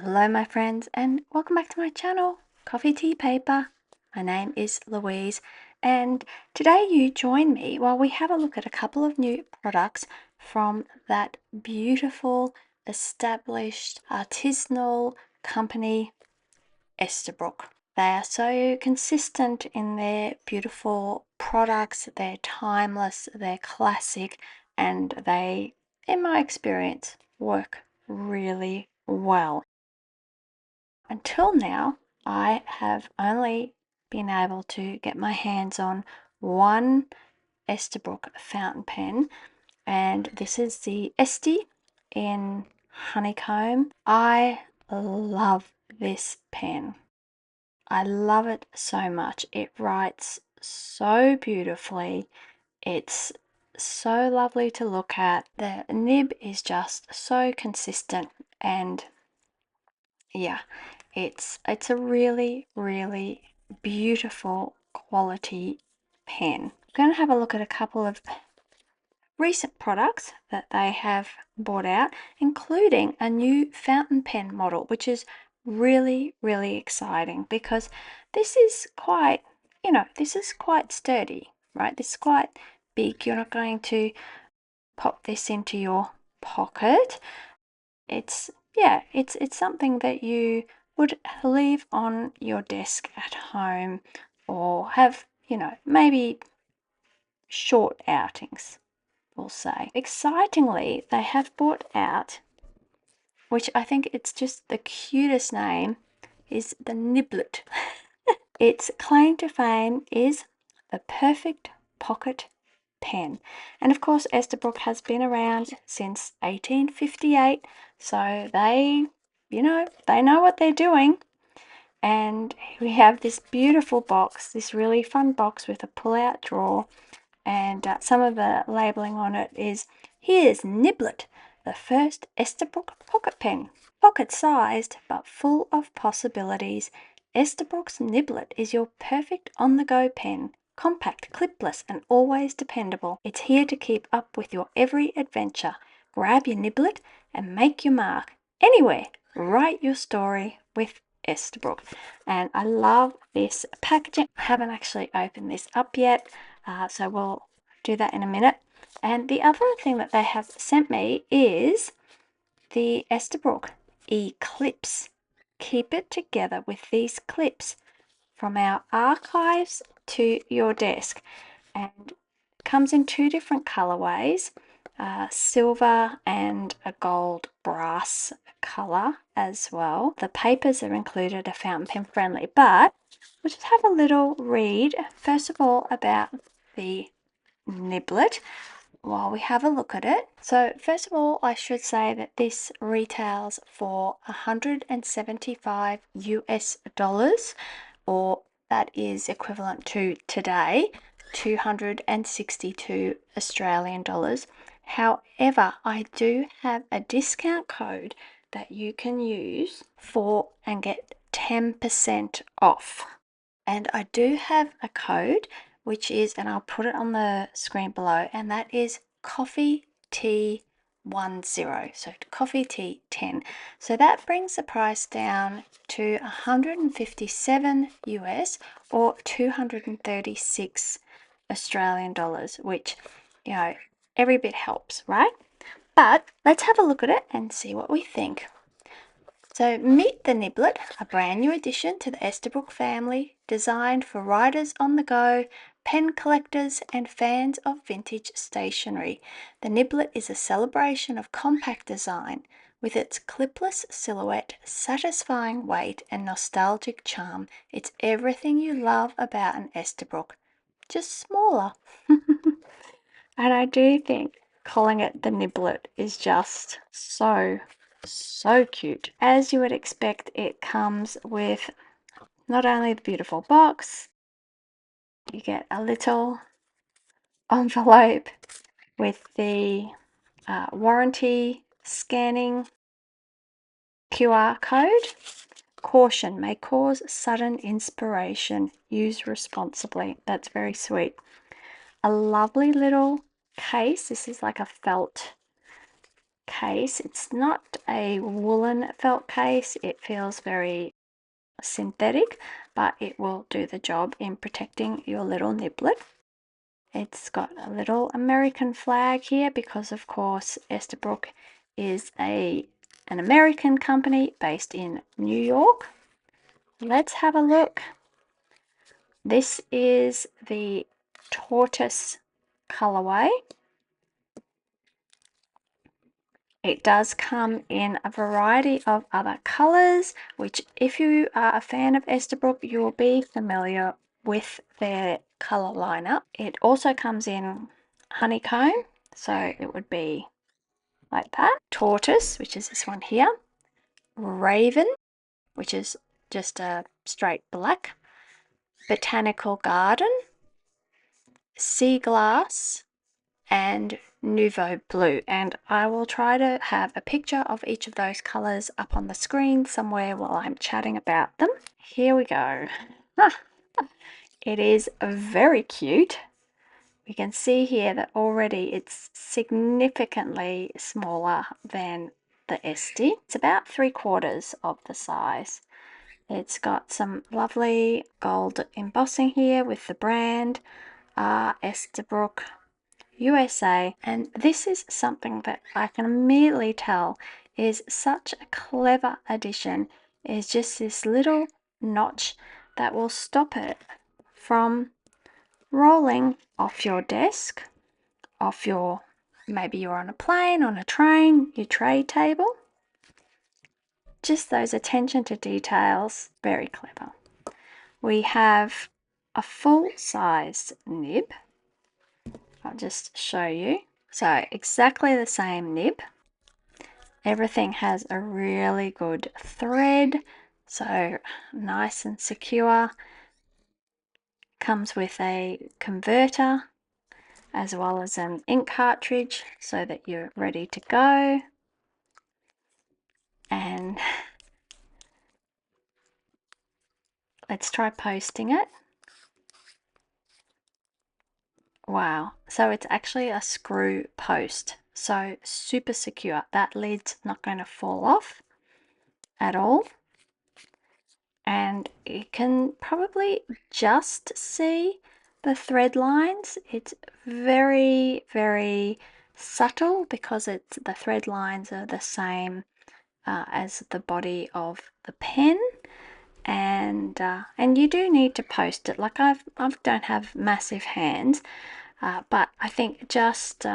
Hello my friends and welcome back to my channel, Coffee Tea Paper. My name is Louise and today you join me while we have a look at a couple of new products from that beautiful, established, artisanal company, Esterbrook. They are so consistent in their beautiful products, they're timeless, they're classic, and they, in my experience, work really well. Until now, I have only been able to get my hands on one Esterbrook fountain pen, and this is the Estie in honeycomb. I love this pen. I love it so much. It writes so beautifully. It's so lovely to look at. The nib is just so consistent, and yeah, it's a really beautiful quality pen. I'm going to have a look at a couple of recent products that they have brought out, including a new fountain pen model, which is really exciting because this is quite, this is quite sturdy, right? This is quite big. You're not going to pop this into your pocket. It's, yeah, it's something that you would leave on your desk at home or have, maybe short outings, we'll say. Excitingly, they have brought out, which I think it's just the cutest name, is the Niblet. Its claim to fame is the perfect pocket pen. And of course, Esterbrook has been around since 1858, so they, they know what they're doing. And we have this beautiful box, this really fun box with a pull-out drawer, and some of the labeling on it is, "Here's Niblet, the first Esterbrook pocket pen. Pocket-sized but full of possibilities. Esterbrook's Niblet is your perfect on-the-go pen. Compact, clipless, and always dependable. It's here to keep up with your every adventure. Grab your Niblet and make your mark. Anywhere, write your story with Esterbrook." And I love this packaging. I haven't actually opened this up yet, so we'll do that in a minute. And the other thing that they have sent me is the Esterbrook Eclipse. Keep it together with these clips from our archives to your desk, and comes in two different colorways, silver and a gold brass color as well. The papers are included, are fountain pen friendly, but we'll just have a little read first of all about the Niblet while we have a look at it. So first of all, I should say that this retails for $175 US, or that is equivalent to today 262 Australian dollars. However, I do have a discount code that you can use for and get 10% off. And I do have a code which is, and I'll put it on the screen below, and that is Coffee Tea 10, so Coffee Tea 10. So that brings the price down to 157 US, or 236 Australian dollars, which, every bit helps, right? But let's have a look at it and see what we think. So meet the Niblet, a brand new addition to the Esterbrook family, designed for riders on the go, pen collectors and fans of vintage stationery. The Niblet is a celebration of compact design. With its clipless silhouette, satisfying weight and nostalgic charm, it's everything you love about an Esterbrook, just smaller. And I do think calling it the Niblet is just so cute. As you would expect, it comes with not only the beautiful box, you get a little envelope with the warranty scanning QR code. Caution, may cause sudden inspiration. Use responsibly. That's very sweet. A lovely little case. This is like a felt case. It's not a woolen felt case. It feels very synthetic, but it will do the job in protecting your little Niblet. It's got a little American flag here because, of course, Esterbrook is an American company based in New York. Let's have a look. This is the tortoise colorway. It does come in a variety of other colors, which if you are a fan of Esterbrook, you will be familiar with their color lineup. It also comes in honeycomb, so it would be like that. Tortoise, which is this one here. Raven, which is just a straight black. Botanical garden. Sea glass, and Nouveau Blue, and I will try to have a picture of each of those colors up on the screen somewhere while I'm chatting about them. Here we go. It is very cute. We can see here that already it's significantly smaller than the Estie. It's about 3/4 of the size. It's got some lovely gold embossing here with the brand Esterbrook USA, and this is something that I can immediately tell is such a clever addition, is just this little notch that will stop it from rolling off your desk, off your, maybe you're on a plane, on a train, your tray table. Just those attention to details, very clever. We have a full-sized nib. I'll just show you. So exactly the same nib. Everything has a really good thread, so nice and secure. Comes with a converter as well as an ink cartridge so that you're ready to go. And let's try posting it. Wow, so it's actually a screw post, so super secure. That lid's not going to fall off at all, and you can probably just see the thread lines. It's very, very subtle because it's the thread lines are the same as the body of the pen, and you do need to post it. Like I don't have massive hands, but I think just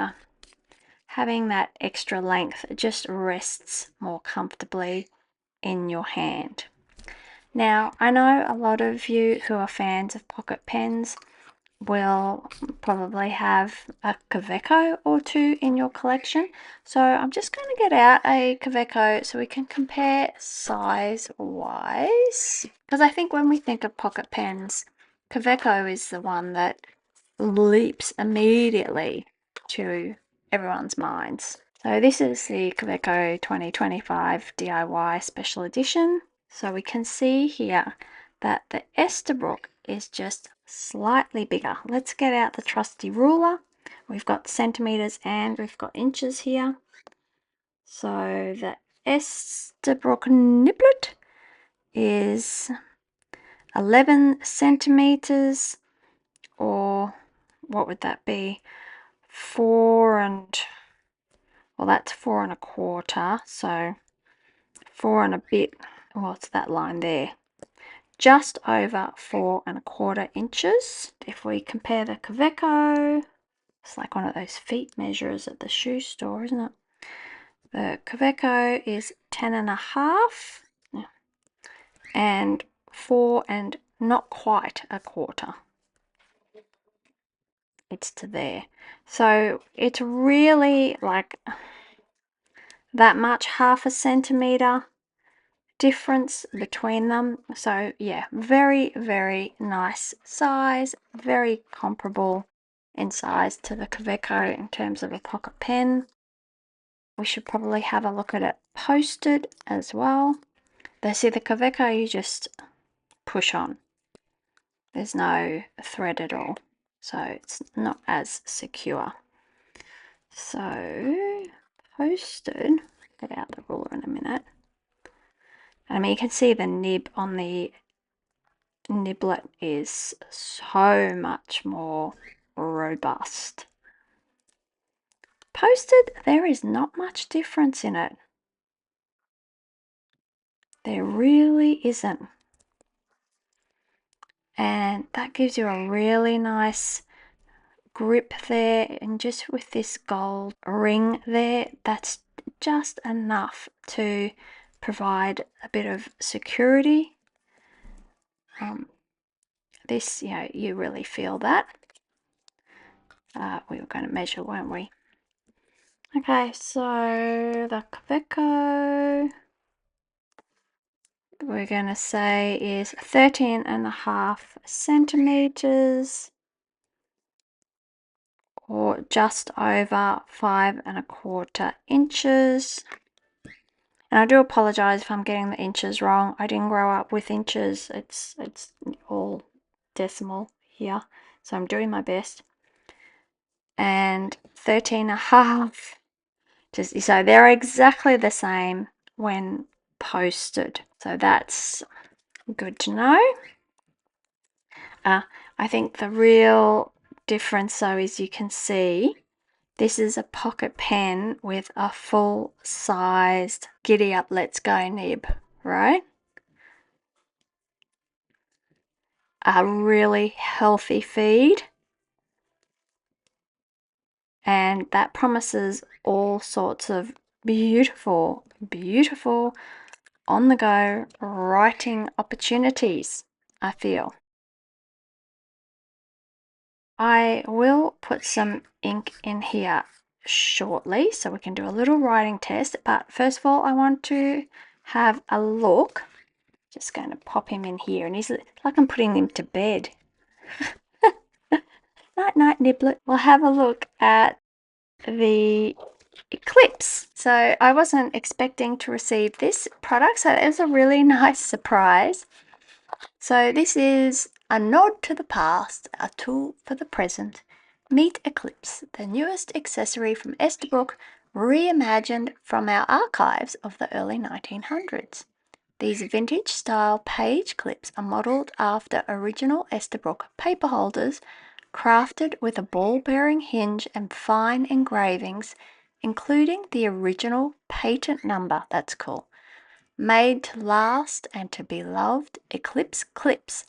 having that extra length just rests more comfortably in your hand. Now, I know a lot of you who are fans of pocket pens will probably have a Kaweco or two in your collection. So I'm just going to get out a Kaweco so we can compare size-wise. Because I think when we think of pocket pens, Kaweco is the one that leaps immediately to everyone's minds. So this is the Kaweco 2025 DIY Special Edition. So we can see here that the Esterbrook is just slightly bigger. Let's get out the trusty ruler. We've got centimeters and we've got inches here. So the Esterbrook Niblet is 11 centimeters, or what would that be? Well, that's 4 1/4, so 4 and a bit. Well, it's that line there. Just over 4 1/4 inches. If we compare the Kaweco, it's like one of those feet measurers at the shoe store, isn't it? The Kaweco is 10 1/2 and 4 and not quite 1/4. It's to there. So it's really like that much, 1/2 centimeter difference between them. So yeah, very, very nice size, very comparable in size to the Kaweco in terms of a pocket pen. We should probably have a look at it posted as well. See, the Kaweco you just push on. There's no thread at all, so it's not as secure. So posted, get out the ruler in a minute. I mean, you can see the nib on the Niblet is so much more robust. Posted, there is not much difference in it. There really isn't. And that gives you a really nice grip there, and just with this gold ring there, that's just enough to provide a bit of security. This, you know, you really feel that. We were going to measure, weren't we? Okay, so the Kaveco, we're going to say is 13.5 centimeters, or just over 5.25 inches. And I do apologize if I'm getting the inches wrong. I didn't grow up with inches. It's all decimal here, so I'm doing my best. And 13.5. So they're exactly the same when posted. So that's good to know. I think the real difference, though, is you can see this is a pocket pen with a full-sized giddy up, let's go nib, right? A really healthy feed, and that promises all sorts of beautiful on the go writing opportunities, I feel. I will put some ink in here shortly so we can do a little writing test, but first of all I want to have a look. Just going to pop him in here, and he's like I'm putting him to bed. Night night, Niblet. We'll have a look at the Eclipse. So I wasn't expecting to receive this product, so it was a really nice surprise. So this is a nod to the past, a tool for the present. Meet Eclipse, the newest accessory from Esterbrook, reimagined from our archives of the early 1900s. These vintage-style page clips are modelled after original Esterbrook paper holders, crafted with a ball-bearing hinge and fine engravings, including the original patent number. That's cool. Made to last and to be loved, Eclipse Clips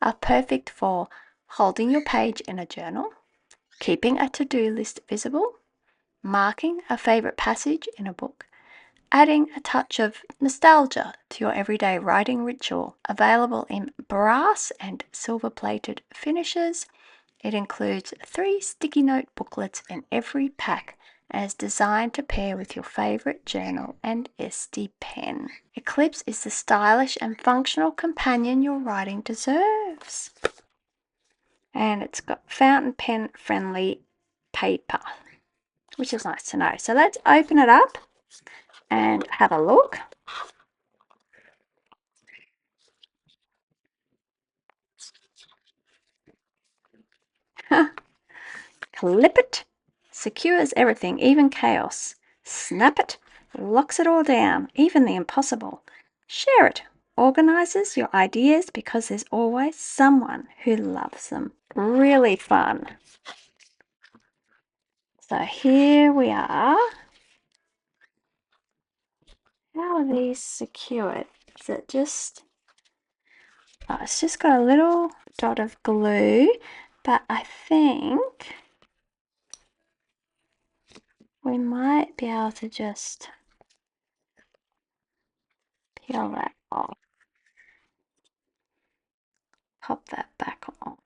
are perfect for holding your page in a journal, keeping a to-do list visible, marking a favourite passage in a book, adding a touch of nostalgia to your everyday writing ritual. Available in brass and silver-plated finishes, it includes 3 sticky note booklets in every pack, and is designed to pair with your favourite journal and Estie pen. Eclipse is the stylish and functional companion your writing deserves. And it's got fountain pen friendly paper, which is nice to know. So let's open it up and have a look. Clip it, secures everything, even chaos. Snap it, locks it all down, even the impossible. Share it, organizes your ideas because there's always someone who loves them. Really fun. So here we are. How are these secured? Is it just... Oh, it's just got a little dot of glue, but I think we might be able to just peel that off. Pop that back on.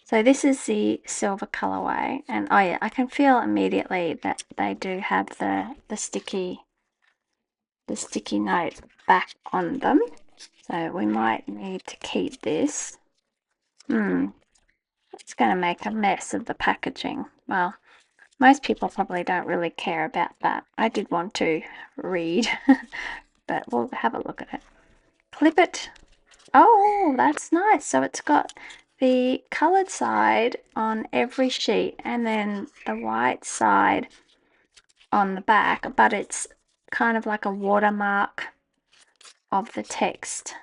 So this is the silver colorway, and oh yeah, I can feel immediately that they do have the sticky note back on them. So we might need to keep this. It's going to make a mess of the packaging. Well, most people probably don't really care about that. I did want to read, but we'll have a look at it. Clip it. Oh, that's nice. So it's got the coloured side on every sheet and then the white side on the back, but it's kind of like a watermark of the text.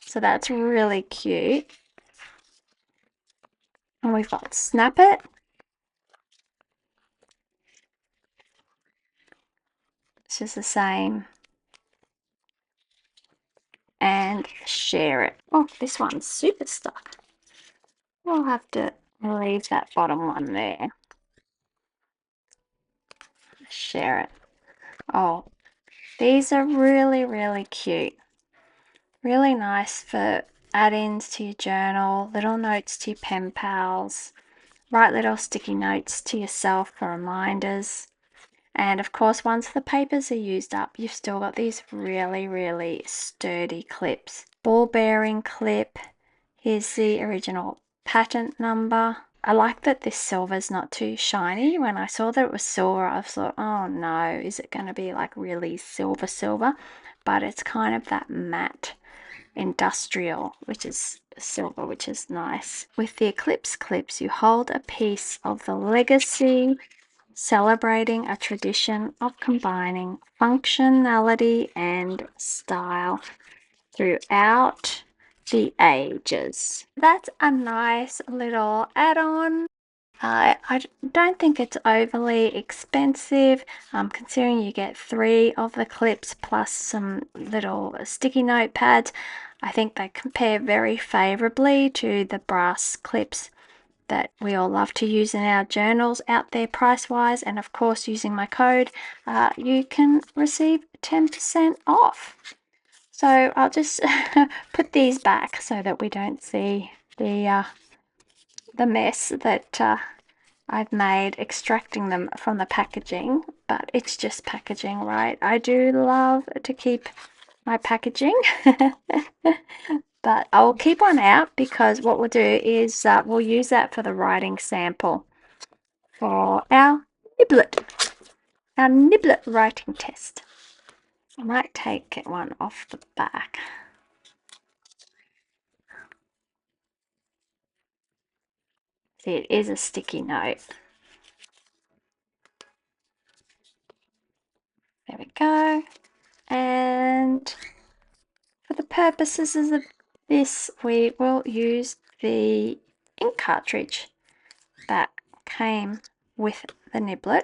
So that's really cute. And we've got Snap It. It's just the same. And Share It. Oh, this one's super stuck. We'll have to leave that bottom one there. Share It. Oh, these are really, really cute. Really nice for add-ins to your journal, little notes to your pen pals, write little sticky notes to yourself for reminders. And of course, once the papers are used up, you've still got these really, really sturdy clips. Ball bearing clip. Here's the original patent number. I like that this silver's not too shiny. When I saw that it was silver, I thought, oh no, is it going to be like really silver? But it's kind of that matte industrial, which is silver, which is nice. With the Eclipse Clips, you hold a piece of the legacy, celebrating a tradition of combining functionality and style throughout the ages. That's a nice little add-on. I don't think it's overly expensive, considering you get 3 of the clips plus some little sticky note pads. I think they compare very favorably to the brass clips that we all love to use in our journals out there price-wise. And of course, using my code, you can receive 10% off. So I'll just put these back so that we don't see the mess that I've made extracting them from the packaging, but it's just packaging, right? I do love to keep my packaging, but I'll keep one out because what we'll do is we'll use that for the writing sample for our Niblet writing test. I might take one off the back. See, it is a sticky note. There we go. And for the purposes of this, we will use the ink cartridge that came with the Niblet.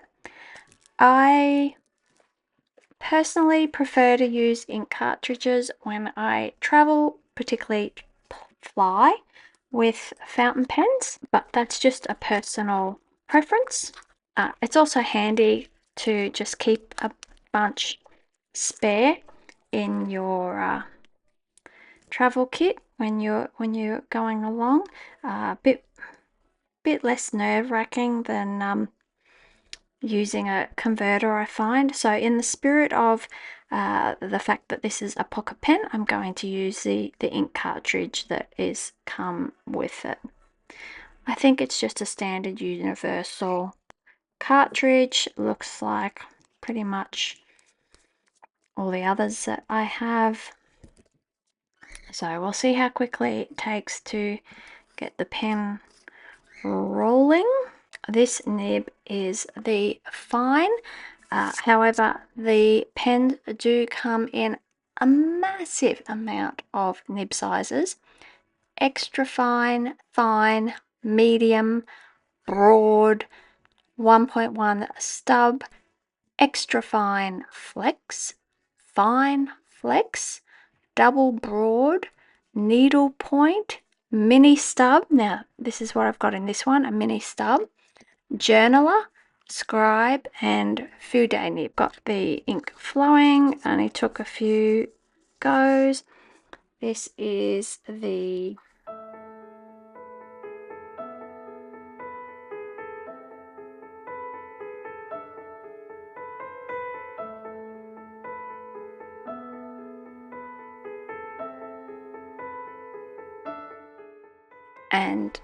I personally prefer to use ink cartridges when I travel, particularly fly, with fountain pens, but that's just a personal preference. It's also handy to just keep a bunch spare in your travel kit when you're going along. A bit less nerve-wracking than using a converter, I find. So in the spirit of the fact that this is a pocket pen, I'm going to use the ink cartridge that is come with it. I think it's just a standard universal cartridge. Looks like pretty much all the others that I have. So we'll see how quickly it takes to get the pen rolling. This nib is the fine. However, the pens do come in a massive amount of nib sizes. Extra fine, fine, medium, broad, 1.1 stub, extra fine flex, fine flex, double broad, needle point, mini stub. Now, this is what I've got in this one, a mini stub, journaler, scribe, and Fude nib. Got the ink flowing, only took a few goes. This is the and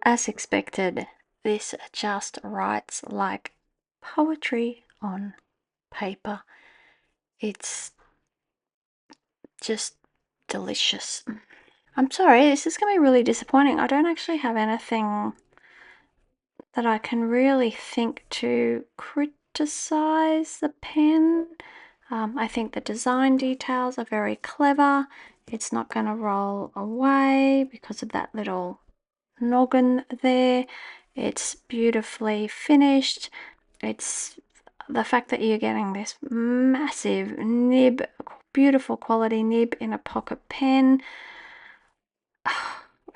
as expected, this just writes like poetry on paper. It's just delicious. I'm sorry, this is going to be really disappointing. I don't actually have anything that I can really think to criticize the pen. I think the design details are very clever. It's not going to roll away because of that little noggin there. It's beautifully finished. It's the fact that you're getting this massive nib, beautiful quality nib in a pocket pen.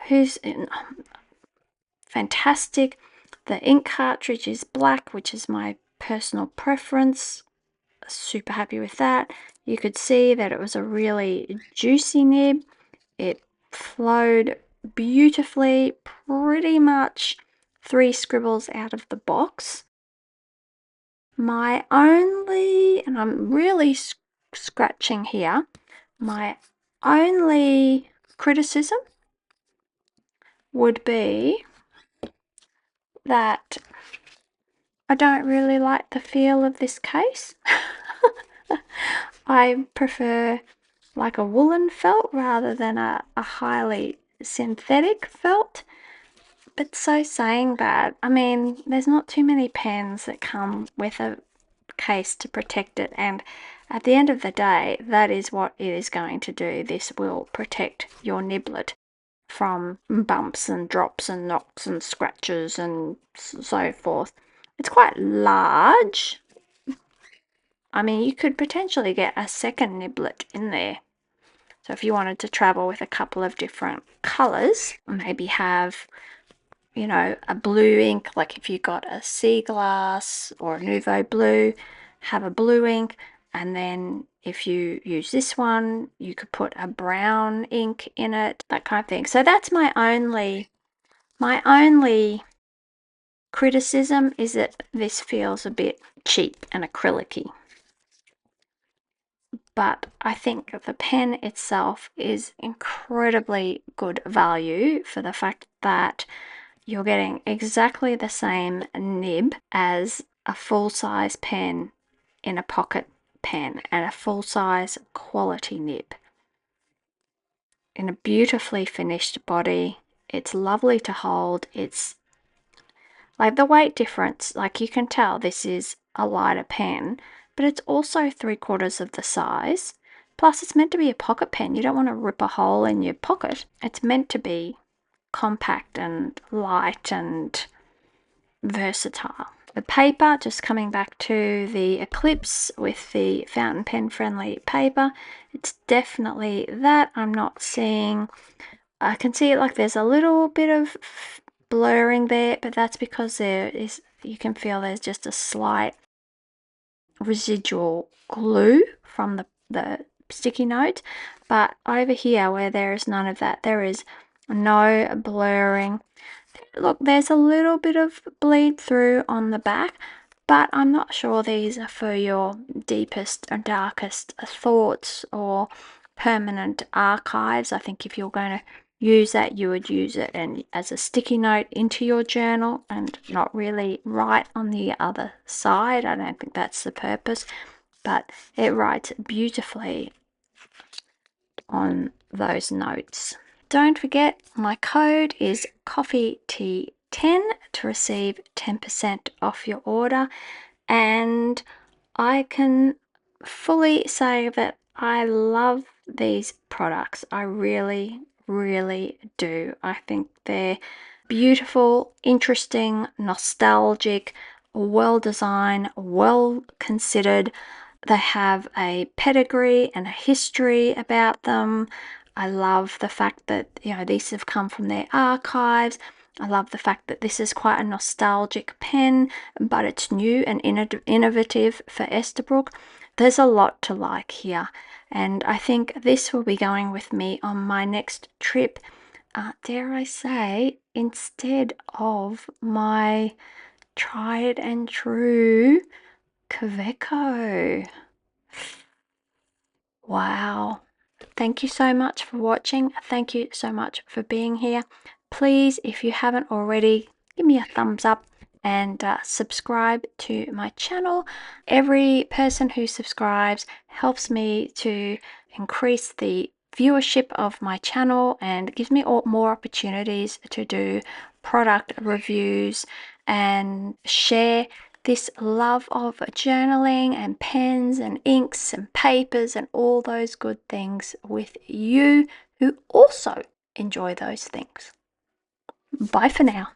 Who's fantastic. The ink cartridge is black, which is my personal preference. Super happy with that. You could see that it was a really juicy nib. It flowed beautifully, pretty much 3 scribbles out of the box. My only, and I'm really scratching here, my only criticism would be that I don't really like the feel of this case. I prefer like a woolen felt rather than a highly synthetic felt. But so saying that, I mean, there's not too many pens that come with a case to protect it, and at the end of the day, that is what it is going to do. This will protect your Niblet from bumps and drops and knocks and scratches and so forth. It's quite large. I mean, you could potentially get a second Niblet in there. So if you wanted to travel with a couple of different colours, maybe have, you know, a blue ink, like if you got a sea glass or a Nouveau Blue, have a blue ink, and then if you use this one, you could put a brown ink in it, that kind of thing. So that's my only criticism, is that this feels a bit cheap and acrylic-y. But I think the pen itself is incredibly good value for the fact that you're getting exactly the same nib as a full-size pen in a pocket pen, and a full-size quality nib in a beautifully finished body. It's lovely to hold. It's like the weight difference, like you can tell this is a lighter pen, but it's also 3/4 of the size. Plus, it's meant to be a pocket pen. You don't want to rip a hole in your pocket. It's meant to be compact and light and versatile. The paper, just coming back to the Eclipse with the fountain pen friendly paper, it's definitely that. I'm not seeing, I can see it like there's a little bit of blurring there, but that's because there is, you can feel there's just a slight residual glue from the sticky note. But over here where there is none of that, there is no blurring. Look, there's a little bit of bleed through on the back, but I'm not sure these are for your deepest or darkest thoughts or permanent archives. I think if you're going to use that, you would use it and as a sticky note into your journal and not really write on the other side. I don't think that's the purpose, but it writes beautifully on those notes. Don't forget, my code is CoffeeT10 to receive 10% off your order, and I can fully say that I love these products. I really, really do. I think they're beautiful, interesting, nostalgic, well designed, well considered. They have a pedigree and a history about them. I love the fact that, you know, these have come from their archives. I love the fact that this is quite a nostalgic pen, but it's new and innovative for Esterbrook. There's a lot to like here, and I think this will be going with me on my next trip, dare I say, instead of my tried and true Kaweco. Wow. Thank you so much for watching. Thank you so much for being here. Please, if you haven't already, give me a thumbs up and subscribe to my channel. Every person who subscribes helps me to increase the viewership of my channel and gives me more opportunities to do product reviews and share this love of journaling and pens and inks and papers and all those good things with you who also enjoy those things. Bye for now.